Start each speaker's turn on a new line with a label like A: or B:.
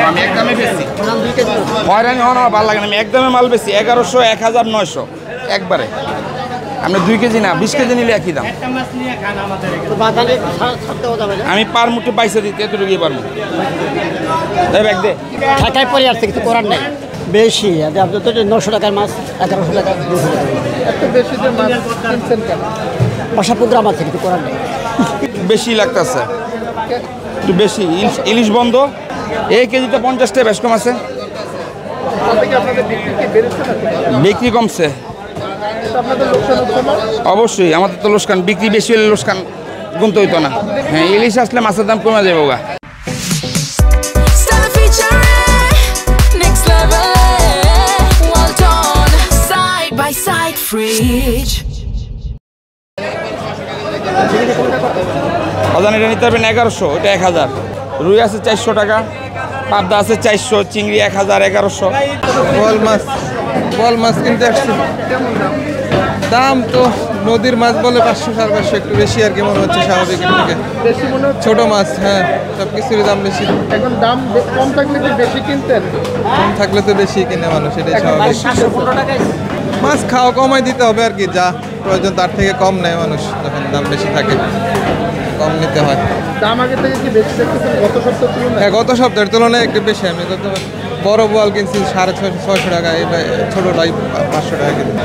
A: আমি একদমই বেশি হয়রানি হওয়া ভালো লাগে না। আমি একদমই মাল বেশি 1100, 1900 একবারে। আমরা 2 কেজি না 20 কেজি নিলে একই দাম। আমি পার মুঠে পয়সা দিতে এতটুকুই পারবো।
B: ঢাকায় পরে আসছে, কিছু করার নেই। বেশি 900 টাকার মাছ, 1100 টাকা, 200 টাকা।
C: এত বেশি যে মাছ কিনছেন কেন?
B: বাসা প্রোগ্রাম আছে, কিছু করার নেই।
A: বেশি লাগতেছে, একটু বেশি। ইলিশ বন্ধ, এই কেজিতে 50 টাকা বেশ কম আছে। বিক্রি কমছে অবশ্যই, আমাদের তো লোকসান। বিক্রি বেশি হলে লোকসান গুনতে হইতো না। হ্যাঁ, ইলিশ আসলে মাছের দাম কমে যাবে। ওগা অজান এটা নিতে পারবেন 1100, এটা 1000। রুই আছে 400 টাকা, পাবদা আছে 400, চিংড়ি 1000, 1100।
C: বল মাছ কিনতে আসছি। দাম তো নদীর মাছ বলে 500, 550 একটু বেশি আর কি মনে হচ্ছে স্বাভাবিক থেকে। বেশি মনে হচ্ছে ছোট মাছ। হ্যাঁ, সব কিছুরই দাম বেশি। এখন দাম কম থাকলে কি বেশি কিনতেন? কম থাকলে তো বেশি কিনে মানুষ, এটাই স্বাভাবিক। মাছ খাওয়া কমাই দিতে হবে আর কি, যা প্রয়োজন তার থেকে কম নেয় মানুষ। যখন দাম বেশি থাকে কম নিতে হয়। দাম আগে থেকে কি বেশি দেখতেছেন গত সপ্তাহের তুলনায়? হ্যাঁ, গত সপ্তাহের তুলনায় একটু বেশি। আমি গত বড় বোয়াল কিনছি 650-600 টাকা, এবার ছোটোটাই 500 টাকা কিনছি।